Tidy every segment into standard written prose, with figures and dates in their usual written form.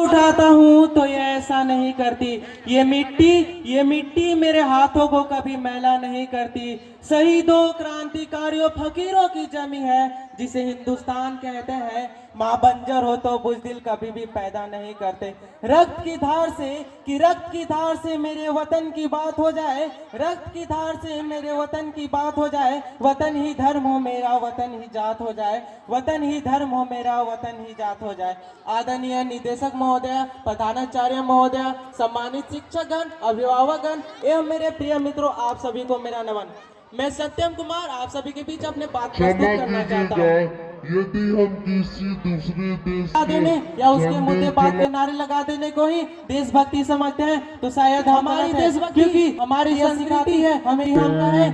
उठाता हूँ तो ये ऐसा नहीं करती। ये मिट्टी मेरे हाथों को कभी मैला नहीं करती। शहीदों, क्रांतिकारियों, फकीरों की जमी है जिसे हिंदुस्तान कहते हैं। माँ बंजर हो तो बुज़दिल कभी भी पैदा नहीं करते। रक्त की धार से मेरे वतन की बात हो जाए, रक्त की धार से मेरे वतन की बात हो जाए। वतन ही धर्म हो मेरा, वतन ही जात हो जाए। वतन ही धर्म हो मेरा, वतन ही जात हो जाए। आदरणीय निदेशक महोदय, प्रधानाचार्य महोदय, सम्मानित शिक्षकगण, अभिभावकगण एवं मेरे प्रिय मित्रों, आप सभी को मेरा नमन। मैं सत्यम कुमार आप सभी के बीच अपने बात प्रस्तुत करना चाहता हूँ। यदि हम किसी दूसरे देश देने या उसके मुद्दे बात के नारे लगा देने को ही देशभक्ति समझते हैं तो शायद हमारी देशभक्ति, क्योंकि हमारी संस्कृति है, हमें हम कहें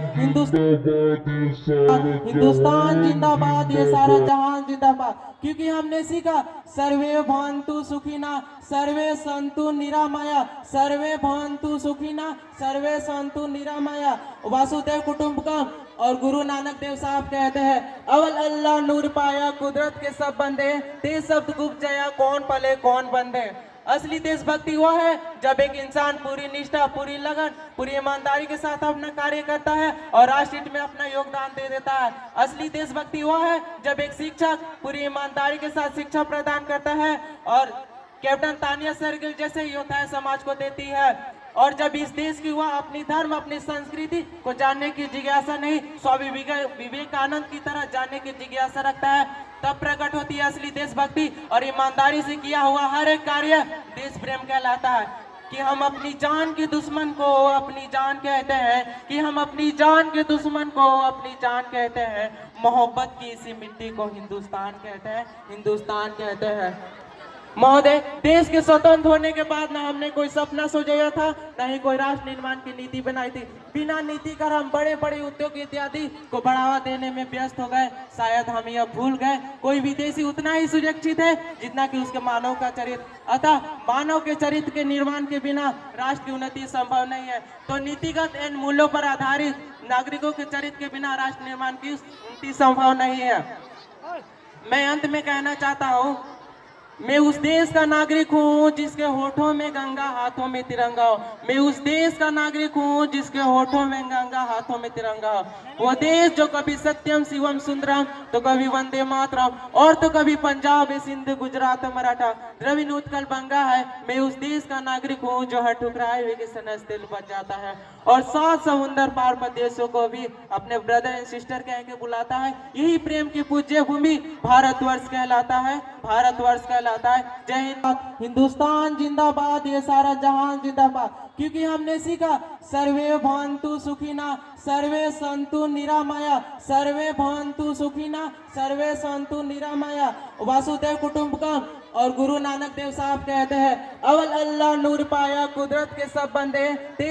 हिंदुस्तान जिंदाबाद, ये सारा जहान जिंदाबाद। क्योंकि हमने सीखा सर्वे भवन्तु सुखिना सर्वे सन्तु निरामया, सर्वे भवन्तु सुखिना सर्वे सन्तु निरामया, वासुदेव कुटुंबकम। और गुरु नानक देव साहब कहते हैं अवल अल्लाह नूर पाया कुदरत के सब बंदे, ते शब्द गुप्त जया कौन पले कौन बंदे। असली देशभक्ति वो है जब एक इंसान पूरी निष्ठा, पूरी लगन, पूरी ईमानदारी के साथ अपना कार्य करता है और राष्ट्र हित में अपना योगदान दे देता है। असली देशभक्ति वो है जब एक शिक्षक पूरी ईमानदारी के साथ शिक्षा प्रदान करता है और कैप्टन तानिया सरगिल जैसे योद्धाएं समाज को देती है। और जब इस देश की वह अपनी धर्म, अपनी संस्कृति को जानने की जिज्ञासा नहीं, स्वामी विवेकानंद की तरह जानने की जिज्ञासा रखता है, तब प्रकट होती है असली देशभक्ति। और ईमानदारी से किया हुआ हर एक कार्य देश प्रेम कहलाता है। कि हम अपनी जान के दुश्मन को अपनी जान कहते हैं, कि हम अपनी जान के दुश्मन को अपनी जान कहते हैं। मोहब्बत की इसी मिट्टी को हिंदुस्तान कहते हैं, हिंदुस्तान कहते हैं। महोदय, देश के स्वतंत्र होने के बाद ना हमने कोई सपना सोचा था, ना ही कोई राष्ट्र निर्माण की नीति बनाई थी। बिना नीति कर हम बड़े बड़े उद्योग इत्यादि को बढ़ावा देने में व्यस्त हो गए। शायद हम यह भूल गए कोई विदेशी उतना ही सुरक्षित है जितना कि उसके मानव का चरित्र। अतः मानव के चरित्र के निर्माण के बिना राष्ट्र की उन्नति संभव नहीं है। तो नीतिगत एवं मूल्यों पर आधारित नागरिकों के चरित्र के बिना राष्ट्र निर्माण की उन्नति संभव नहीं है। मैं अंत में कहना चाहता हूँ, मैं उस देश का नागरिक हूँ जिसके होठों में गंगा, हाथों में तिरंगा हो। मैं उस देश का नागरिक हूँ जिसके होठों में गंगा, हाथों में तिरंगा हो। वो देश जो कभी सत्यम शिवम सुंदरम, तो कभी वंदे मातरम, और तो कभी पंजाब सिंध गुजरात मराठा द्रविड़ उत्कल बंगा है। मैं उस देश का नागरिक हूँ जो हर ठुकराए हुए के सनस दिल बच जाता है और 7 समुंदर पार पर देशों को भी अपने ब्रदर एंड सिस्टर कह के बुलाता है। यही प्रेम की पूज्य भूमि भारतवर्ष कहलाता है, भारतवर्ष कहलाता है। जय हिंद, हिंदुस्तान जिंदाबाद, ये सारा जहान जिंदाबाद। क्योंकि हमने सीखा सर्वे भवन्तु सुखिना सर्वे सन्तु निरामया, सर्वे भवन्तु सुखिना सर्वे सन्तु निरामया, वासुदेव कुटुंबकम। और गुरु नानक देव साहब कहते हैं अवल अल्लाह नूर पाया कुदरत के सब बंदे।